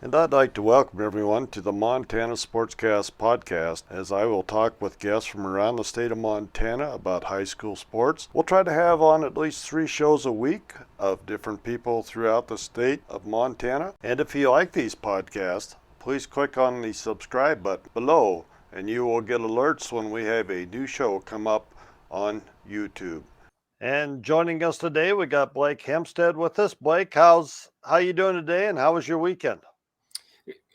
And I'd like to welcome everyone to the Montana Sportscast podcast, as I will talk with guests from around the state of Montana about high school sports. We'll try to have on at least 3 shows a week of different people throughout the state of Montana. And if you like these podcasts, please click on the subscribe button below, and you will get alerts when we have a new show come up on YouTube. And joining us today, we got Blake Hempstead with us. Blake, how you doing today, and how was your weekend?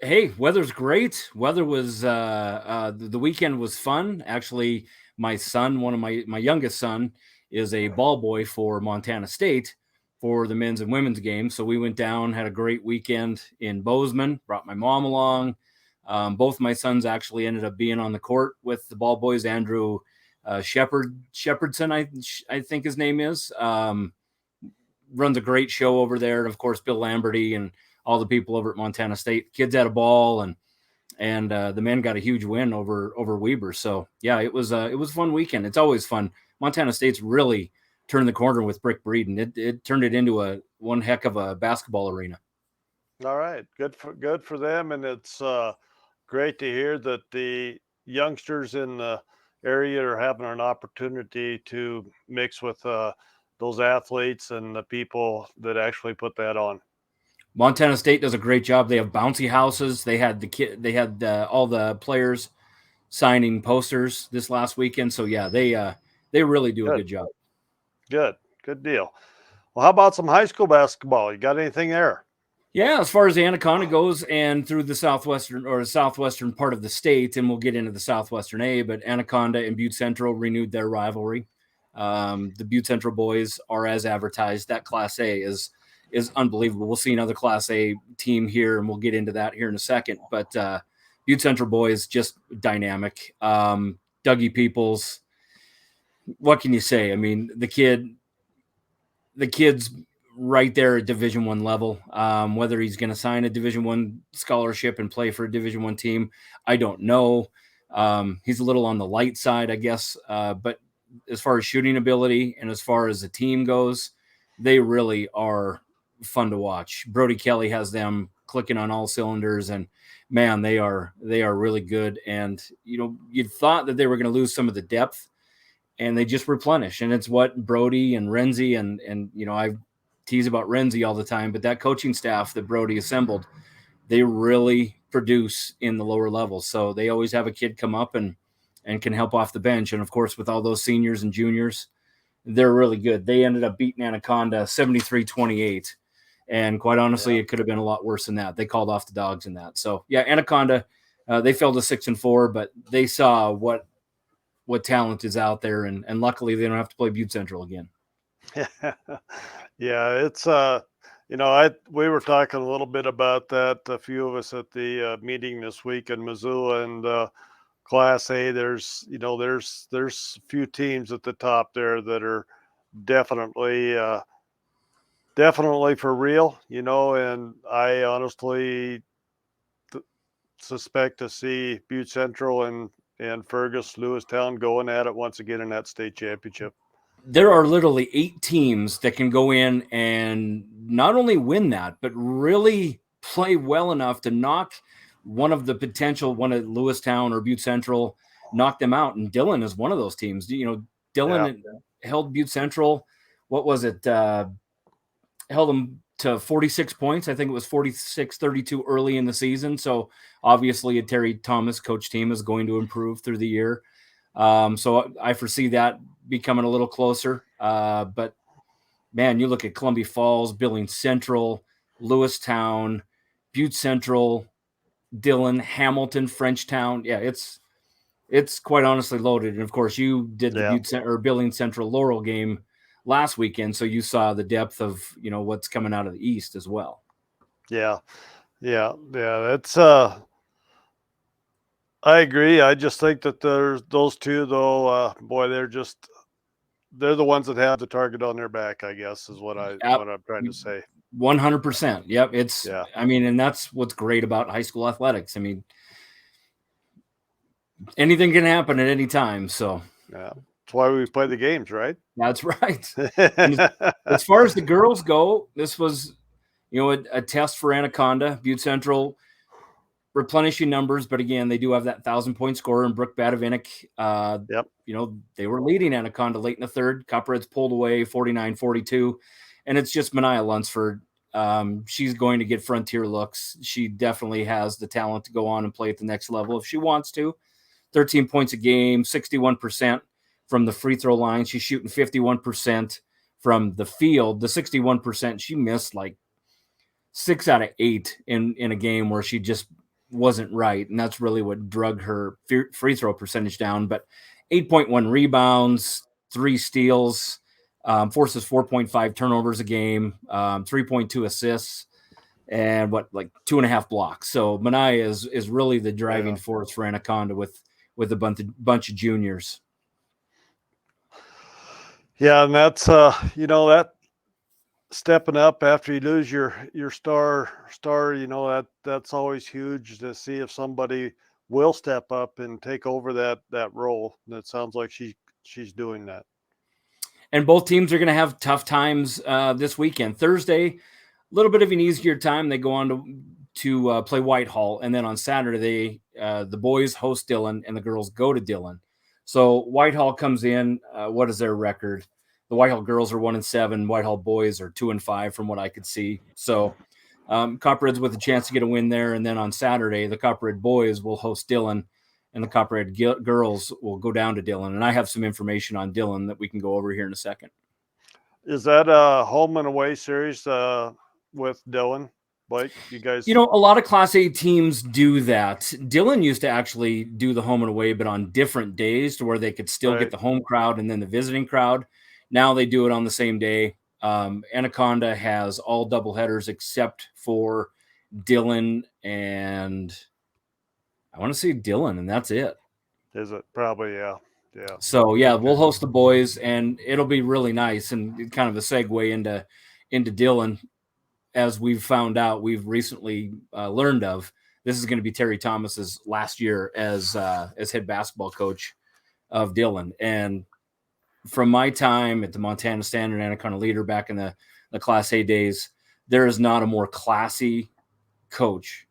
Hey, weather's great. Weather was the weekend was fun. Actually, my son, one of my youngest son, is a ball boy for Montana State for the men's and women's game. So we went down, had a great weekend in Bozeman. Brought my mom along. Both my sons actually ended up being on the court with the ball boys. Andrew Shepherdson, I think his name is. Runs a great show over there, and of course Bill Lamberty and all the people over at Montana State. Kids had a ball, and the men got a huge win over Weber. So yeah, it was a fun weekend. It's always fun. Montana State's really turned the corner with Brick Breeden. It turned it into one heck of a basketball arena. All right, good for them, and it's great to hear that the youngsters in the area are having an opportunity to mix with those athletes and the people that actually put that on. Montana State does a great job. They have bouncy houses. They had all the players signing posters this last weekend. So yeah, they really do a Good, good job. good deal. Well, how about some high school basketball? You got anything there? Yeah, as far as Anaconda goes, and through the southwestern part of the state, and we'll get into the southwestern A, but Anaconda and Butte Central renewed their rivalry. The Butte Central boys are as advertised. That Class A is unbelievable. We'll see another Class A team here, and we'll get into that here in a second. But Butte Central boys just dynamic. Dougie Peoples, what can you say? I mean, the kid's right there at Division I level. Whether he's going to sign a Division I scholarship and play for a Division I team, I don't know. He's a little on the light side, I guess. But as far as shooting ability and as far as the team goes, they really are fun to watch. Brody Kelly has them clicking on all cylinders, and man, they are really good. And you'd thought that they were going to lose some of the depth, and they just replenish. And it's what Brody and Renzi and I tease about Renzi all the time, but that coaching staff that Brody assembled, they really produce in the lower levels. So they always have a kid come up and can help off the bench. And of course, with all those seniors and juniors, they're really good. They ended up beating Anaconda 73-28. And quite honestly, It could have been a lot worse than that. They called off the dogs in that. So yeah, Anaconda, they fell to 6-4, but they saw what talent is out there, and luckily they don't have to play Butte Central again. Yeah, it's I we were talking a little bit about that. A few of us at the meeting this week in Missoula, and Class A. There's a few teams at the top there that are definitely definitely for real. And I honestly suspect to see Butte Central and Fergus Lewistown going at it once again in that state championship. There are literally 8 teams that can go in and not only win that, but really play well enough to knock one of Lewistown or Butte Central, knock them out. And Dillon is one of those teams. Dillon held Butte Central. What was it? Held them to 46 points. I think it was 46-32 early in the season. So obviously a Terry Thomas coach team is going to improve through the year. So I foresee that becoming a little closer. But man, you look at Columbia Falls, Billings Central, Lewistown, Butte Central, Dillon, Hamilton, Frenchtown. Yeah, it's quite honestly loaded. And of course, you did the Billings Central Laurel game last weekend, so you saw the depth of what's coming out of the East as well. Yeah. It's I agree. I just think that there's those two, though. Boy, they're the ones that have the target on their back, I guess, is what I'm trying to say. 100%. Yep. I mean, and that's what's great about high school athletics. I mean, anything can happen at any time. So yeah, that's why we play the games, right? That's right. As far as the girls go, this was a test for Anaconda. Butte Central replenishing numbers, but again, they do have that 1,000-point scorer in Brooke Badavinik. Yep. They were leading Anaconda late in the third. Copperheads pulled away 49-42, and it's just Mania Lunsford. She's going to get Frontier looks. She definitely has the talent to go on and play at the next level if she wants to. 13 points a game, 61% from the free throw line. She's shooting 51% from the field. The 61%, she missed like 6 out of 8 in a game where she just wasn't right. And that's really what drug her free throw percentage down. But 8.1 rebounds, 3 steals, forces 4.5 turnovers a game, 3.2 assists, and 2.5 blocks. So Mania is really the driving force for Anaconda with a bunch of juniors. Yeah, and that's that stepping up after you lose your star, that's always huge to see if somebody will step up and take over that role. And it sounds like she's doing that. And both teams are going to have tough times this weekend. Thursday, a little bit of an easier time. They go on to play Whitehall, and then on Saturday, the boys host Dillon and the girls go to Dillon. So Whitehall comes in. What is their record? The Whitehall girls are 1-7. Whitehall boys are 2-5 from what I could see. So Copperheads with a chance to get a win there. And then on Saturday, the Copperhead boys will host Dillon, and the Copperhead girls will go down to Dillon. And I have some information on Dillon that we can go over here in a second. Is that a home and away series with Dillon? Blake, you guys? A lot of Class A teams do that. Dillon used to actually do the home and away, but on different days to where they could still get the home crowd and then the visiting crowd. Now they do it on the same day. Anaconda has all doubleheaders except for Dillon, and I want to say Dillon, and that's it. Is it? Probably, yeah. So we'll host the boys, and it'll be really nice and kind of a segue into Dillon. As we've found out, we've recently learned of, this is going to be Terry Thomas's last year as head basketball coach of Dillon. And from my time at the Montana Standard Anaconda Leader back in the Class A days, there is not a more classy coach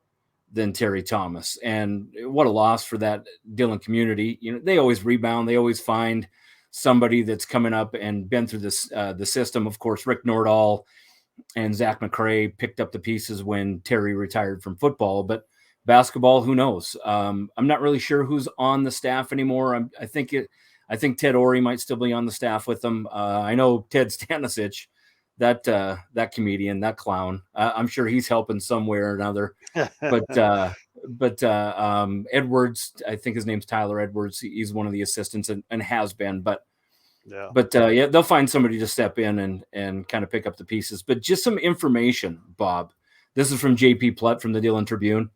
than Terry Thomas. And what a loss for that Dillon community. They always rebound. They always find somebody that's coming up and been through this the system. Of course, Rick Nordahl and Zach McCray picked up the pieces when Terry retired from football, but basketball, who knows? I'm not really sure who's on the staff anymore. I think Ted Ory might still be on the staff with them. I know Ted Stanisic, that comedian, that clown. I'm sure he's helping somewhere or another. But Edwards, I think his name's Tyler Edwards. He's one of the assistants and has been, but they'll find somebody to step in and kind of pick up the pieces. But just some information, Bob. This is from JP Plett from the Dillon Tribune.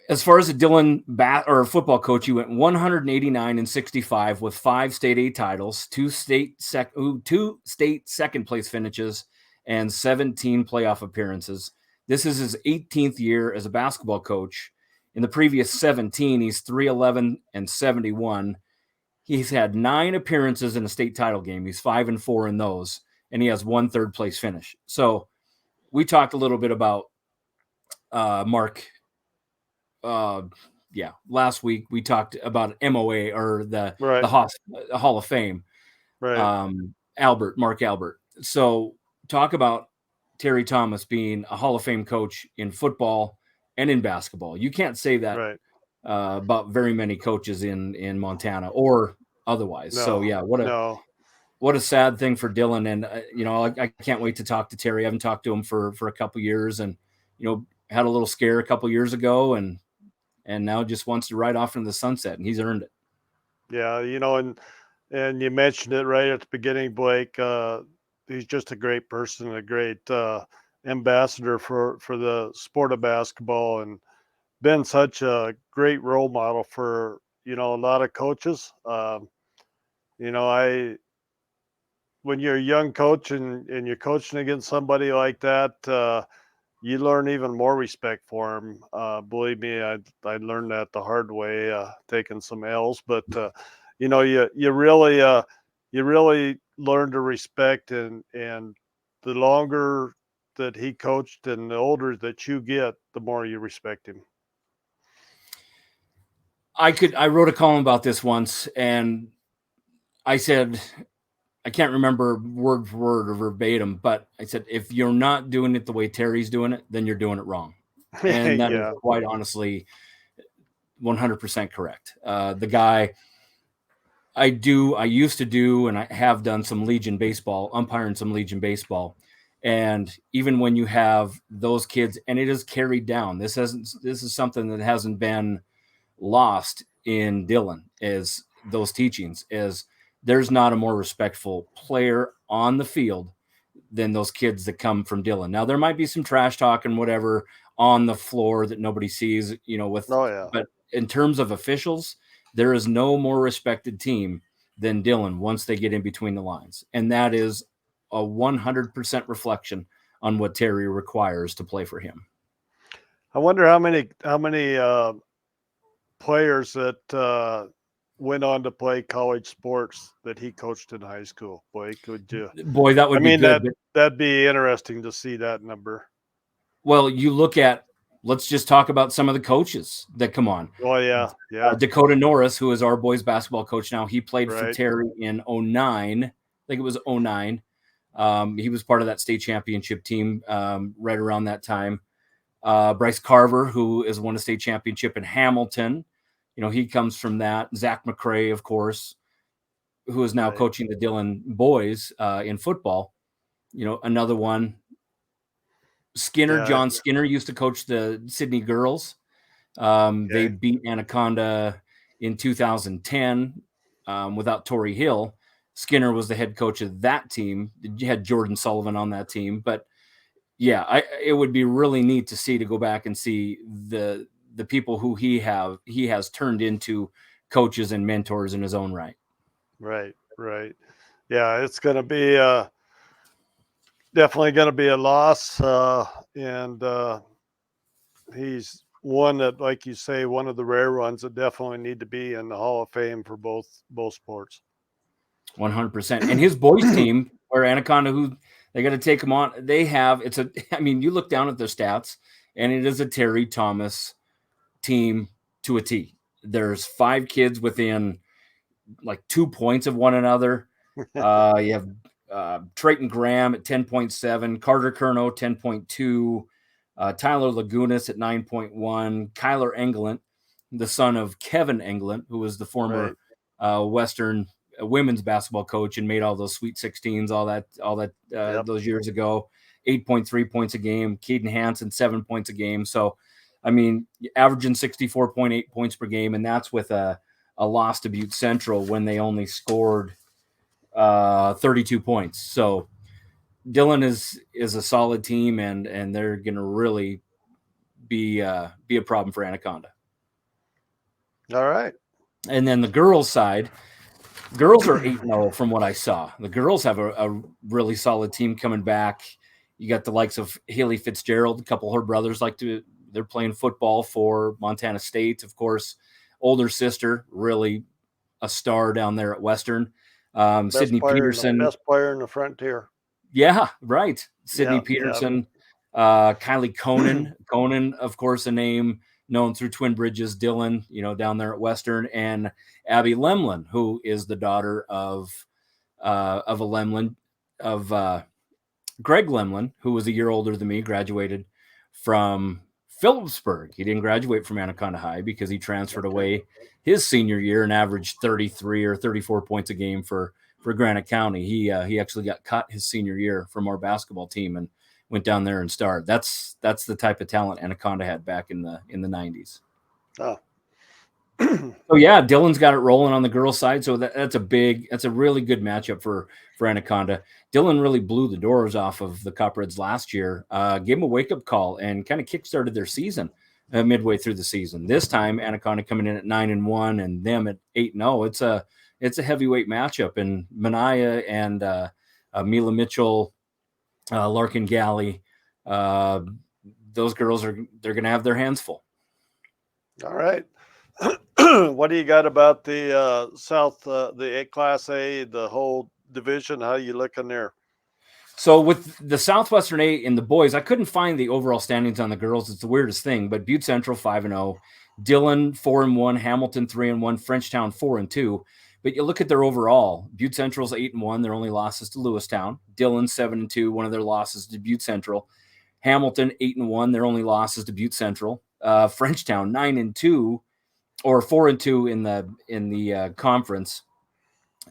As far as a Dillon football coach, he went 189-65 with 5 state A titles, 2 state second place finishes, and 17 playoff appearances. This is his 18th year as a basketball coach. In the previous 17, he's 311-71. He's had 9 appearances in a state title game. He's 5-4 in those, and he has 1 third place finish. So we talked a little bit about Mark. Last week we talked about MOA or the Hall of Fame. Right. Mark Albert. So talk about Terry Thomas being a Hall of Fame coach in football and in basketball. You can't say that about very many coaches in Montana or otherwise. No, so what a sad thing for Dillon. And I can't wait to talk to Terry. I haven't talked to him for a couple years, and had a little scare a couple years ago, and now just wants to ride off into the sunset, and he's earned it. Yeah, and you mentioned it right at the beginning, Blake. He's just a great person, a great ambassador for the sport of basketball, and been such a great role model for a lot of coaches. When you're a young coach and you're coaching against somebody like that, you learn even more respect for him. Believe me, I learned that the hard way, taking some L's. But you really learn to respect, and the longer that he coached, and the older that you get, the more you respect him? I wrote a column about this once, and I said, I can't remember word for word or verbatim, but I said, if you're not doing it the way Terry's doing it, then you're doing it wrong. And that is Yeah. quite honestly 100% correct. The guy, I used to do, and I have done some Legion baseball, umpiring some Legion baseball. And even when you have those kids, and it is carried down, this is something that hasn't been lost in Dillon, is those teachings, is there's not a more respectful player on the field than those kids that come from Dillon. Now there might be some trash talk and whatever on the floor that nobody sees, Oh, yeah. but in terms of officials, there is no more respected team than Dillon once they get in between the lines. And that is a 100% reflection on what Terry requires to play for him. I wonder how many players that went on to play college sports that he coached in high school. Boy, could you? Boy, that would I be mean, good. that'd be interesting to see that number. Well, you look at, let's just talk about some of the coaches that come on. Oh, yeah. Yeah. Dakota Norris, who is our boys basketball coach now, he played for Right. Terry in 09. I think it was 09. He was part of that state championship team right around that time. Bryce Carver, who is won a state championship in Hamilton. He comes from that. Zach McCray, of course, who is now Right. coaching the Dillon boys in football. Another one. Skinner, Yeah. John Skinner used to coach the Sydney girls. They beat Anaconda in 2010 without Torrey Hill. Skinner was the head coach of that team. You had Jordan Sullivan on that team, but yeah, it would be really neat to see, to go back and see the people who he has turned into coaches and mentors in his own right. Right. Right. Yeah, it's going to be definitely going to be a loss, and he's one that, like you say, one of the rare ones that definitely need to be in the Hall of Fame for both sports. 100%. And his boys team, or Anaconda, who they got to take him on, you look down at their stats, and it is a Terry Thomas team to a T. There's 5 kids within like 2 points of one another. You have Trayton Graham at 10.7, Carter Kerno 10.2, Tyler Lagunas at 9.1, Kyler Englund, the son of Kevin Englund, who was the former Western women's basketball coach and made all those Sweet 16s, all that those years ago. 8.3 points a game. Caden Hansen 7 points a game. So, averaging 64.8 points per game, and that's with a loss to Butte Central when they only scored 32 points. So Dillon is a solid team, and they're going to really be a problem for Anaconda. All right. And then the girls' side, girls are 8-0 from what I saw. The girls have a really solid team coming back. You got the likes of Haley Fitzgerald, a couple of her brothers they're playing football for Montana State, of course. Older sister, really a star down there at Western. Sydney Peterson, best player in the Frontier. Yeah, right. Sydney Peterson, Kylie Conan. Conan, of course, a name known through Twin Bridges, Dillon, down there at Western, and Abby Lemlin, who is the daughter of Greg Lemlin, who was a year older than me, graduated from Phillipsburg. He didn't graduate from Anaconda High because he transferred away his senior year and averaged 33 or 34 points a game for Granite County. He actually got cut his senior year from our basketball team and went down there and started. That's the type of talent Anaconda had back in the 90s. Oh. So yeah, Dillon's got it rolling on the girls' side. So that's a really good matchup for Anaconda. Dillon really blew the doors off of the Copperheads last year, gave them a wake-up call, and kind of kickstarted their season midway through the season. This time, Anaconda coming in at 9-1 and them at 8-0. It's a heavyweight matchup, and Manaya and Mila Mitchell, Larkin Galley, those girls they're going to have their hands full. All right. What do you got about the South, the Class A, the whole division? How you looking there? So with the Southwestern A in the boys, I couldn't find the overall standings on the girls. It's the weirdest thing. But Butte Central 5-0, Dillon 4-1, Hamilton 3-1, Frenchtown 4-2. But you look at their overall. Butte Central's 8-1. Their only losses to Lewistown. Dillon 7-2. One of their losses to Butte Central. Hamilton 8-1. Their only losses to Butte Central. Frenchtown 9-2, or 4-2 in the conference,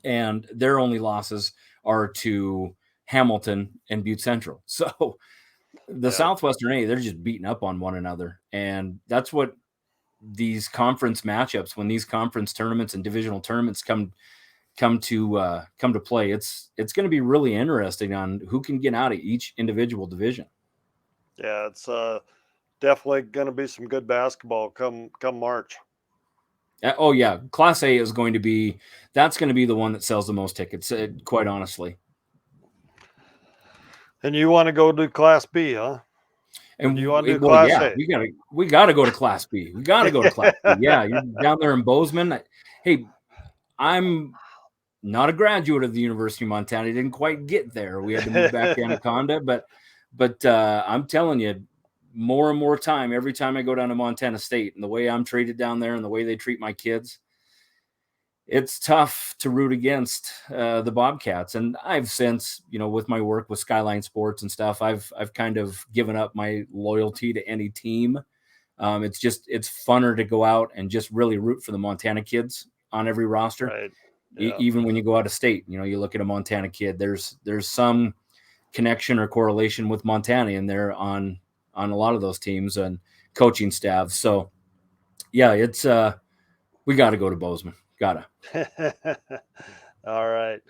and their only losses are to Hamilton and Butte Central. So the Southwestern A, they're just beating up on one another. And that's what these conference matchups, when these conference tournaments and divisional tournaments come to play, it's going to be really interesting on who can get out of each individual division. Yeah, it's definitely going to be some good basketball come March. Oh yeah, Class A is going to be the one that sells the most tickets, quite honestly. And you want to go to Class B, huh? And you want to do Class A? We gotta go to Class B. We gotta go to Class B. Yeah, you're down there in Bozeman. Hey, I'm not a graduate of the University of Montana. I didn't quite get there. We had to move back to Anaconda, but I'm telling you, more and more time every time I go down to Montana State, and the way I'm treated down there and the way they treat my kids, it's tough to root against the Bobcats. And I've since, with my work with Skyline Sports and stuff, I've kind of given up my loyalty to any team. It's funner to go out and just really root for the Montana kids on every roster. Right. Yeah. Even when you go out of state, you look at a Montana kid, there's some connection or correlation with Montana in there on a lot of those teams and coaching staffs. So yeah, it's we got to go to Bozeman. Gotta. All right.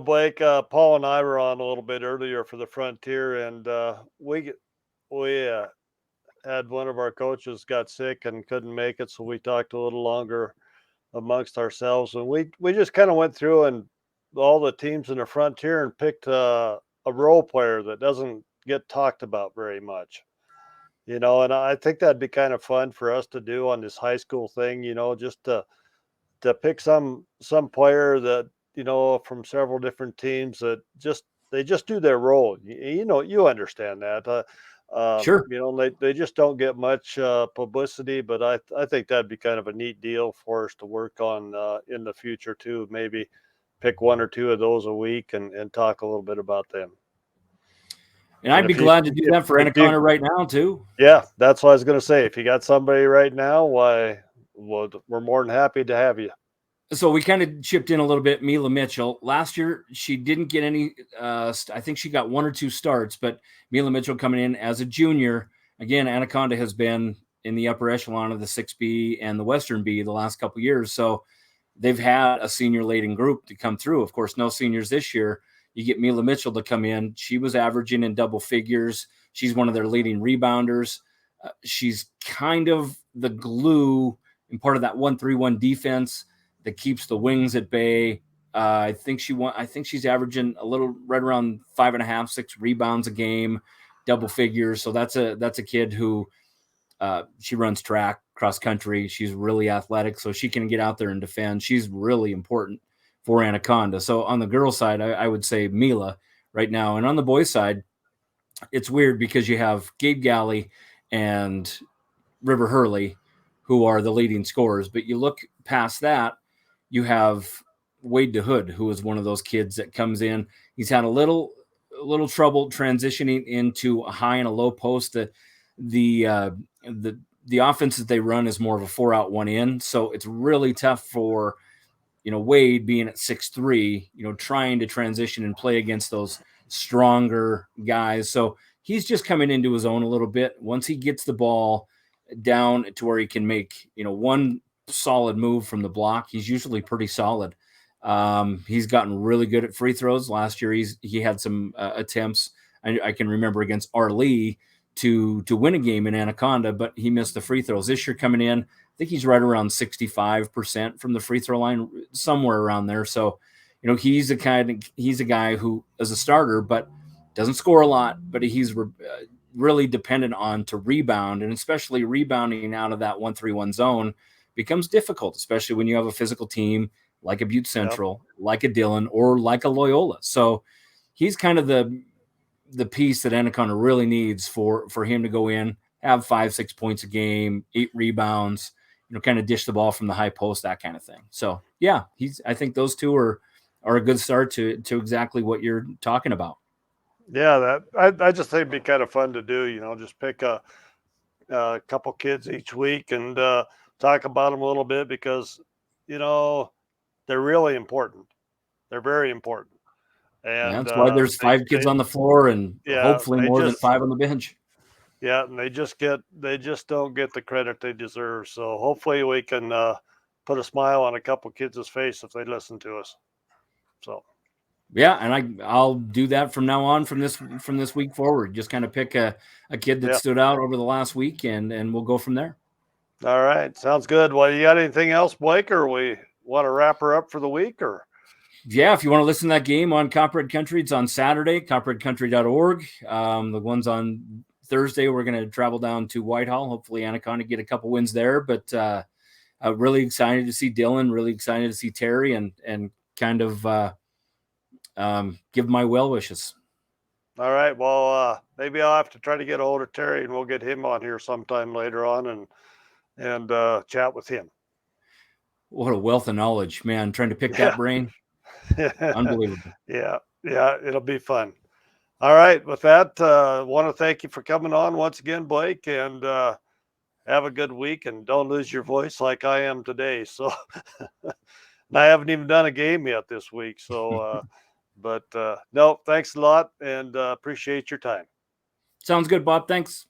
Blake, Paul and I were on a little bit earlier for the Frontier, and we had one of our coaches got sick and couldn't make it, so we talked a little longer amongst ourselves, and we just kind of went through and all the teams in the Frontier and picked a role player that doesn't get talked about very much. And I think that'd be kind of fun for us to do on this high school thing, just to pick some player that, from several different teams that they just do their role. You understand that. Sure. They just don't get much publicity, but I think that'd be kind of a neat deal for us to work on in the future too. Maybe pick one or two of those a week and talk a little bit about them. And I'd be glad to do that for Anaconda right now too. Yeah, that's what I was going to say. If you got somebody right now, why, we're more than happy to have you. So we kind of chipped in a little bit. Mila Mitchell, last year she didn't get any. I think she got 1 or 2 starts, but Mila Mitchell coming in as a junior. Again, Anaconda has been in the upper echelon of the 6B and the Western B the last couple of years, so they've had a senior-laden group to come through. Of course, no seniors this year. You get Mila Mitchell to come in. She was averaging in double figures. She's one of their leading rebounders. She's kind of the glue and part of that 1-3-1 defense that keeps the wings at bay. I think she's averaging a little right around 5.5, 6 rebounds a game, double figures. So that's a kid who she runs track, cross country. She's really athletic, so she can get out there and defend. She's really important for Anaconda. So on the girls' side, I would say Mila right now. And on the boys' side, it's weird because you have Gabe Galley and River Hurley, who are the leading scorers. But you look past that, you have Wade DeHood, who is one of those kids that comes in. He's had a little trouble transitioning into a high and a low post. The offense that they run is more of a 4-out, 1-in. So it's really tough for Wade being at 6'3", trying to transition and play against those stronger guys. So he's just coming into his own a little bit. Once he gets the ball down to where he can make, one solid move from the block, he's usually pretty solid. He's gotten really good at free throws. Last year, he had some attempts. I can remember against Arlee to win a game in Anaconda, but he missed the free throws. This year coming in, I think he's right around 65% from the free throw line, somewhere around there. So, he's a guy who is a starter, but doesn't score a lot, but he's really dependent on to rebound, and especially rebounding out of that 1-3-1 zone becomes difficult, especially when you have a physical team like a Butte Central, like a Dillon, or like a Loyola. So he's kind of the piece that Anaconda really needs for him to go in, have 5-6 points a game, 8 rebounds, kind of dish the ball from the high post, that kind of thing. So yeah, I think those two are a good start to exactly what you're talking about. Yeah, I just think it'd be kind of fun to do, just pick a couple kids each week and talk about them a little bit because, they're really important. They're very important. Yeah, And that's why there's 5 kids on the floor and yeah, hopefully they more than just 5 on the bench. yeah, and they just don't get the credit they deserve. So hopefully we can put a smile on a couple kids' face if they listen to us. So Yeah, and I'll do that from now on, from this week forward. Just kind of pick a kid that yeah. stood out over the last week, and we'll go from there. All right, sounds good. Well, you got anything else, Blake, or we want to wrap her up for the week, or? Yeah, if you want to listen to that game on Copperhead Country, it's on Saturday, copperheadcountry.org. The ones on Thursday, we're going to travel down to Whitehall. Hopefully Anaconda get a couple wins there, but really excited to see Dylan, really excited to see Terry, and kind of give my well wishes. All right. Well, maybe I'll have to try to get a hold of Terry, and we'll get him on here sometime later on and chat with him. What a wealth of knowledge, man! Trying to pick that brain, unbelievable. Yeah, it'll be fun. All right. With that, want to thank you for coming on once again, Blake, and have a good week. And don't lose your voice like I am today. So, and I haven't even done a game yet this week. So. But no, thanks a lot and appreciate your time. Sounds good, Bob. Thanks.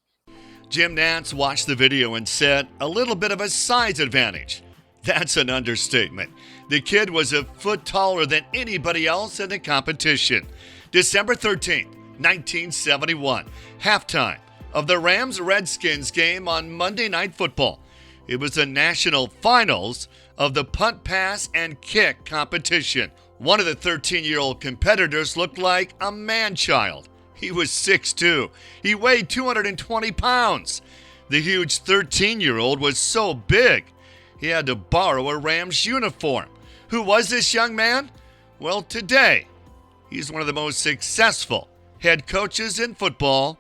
Jim Nantz watched the video and said, a little bit of a size advantage. That's an understatement. The kid was a foot taller than anybody else in the competition. December 13th, 1971, halftime of the Rams-Redskins game on Monday Night Football. It was the national finals of the punt, pass, and kick competition. One of the 13-year-old competitors looked like a man-child. He was 6'2". He weighed 220 pounds. The huge 13-year-old was so big, he had to borrow a Rams uniform. Who was this young man? Well, today, he's one of the most successful head coaches in football,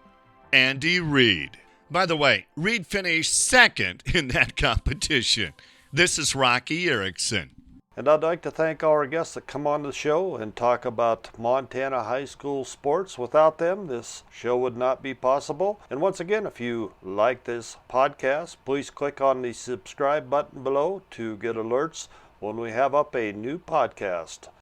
Andy Reid. By the way, Reid finished second in that competition. This is Rocky Erickson. And I'd like to thank our guests that come on the show and talk about Montana high school sports. Without them, this show would not be possible. And once again, if you like this podcast, please click on the subscribe button below to get alerts when we have up a new podcast.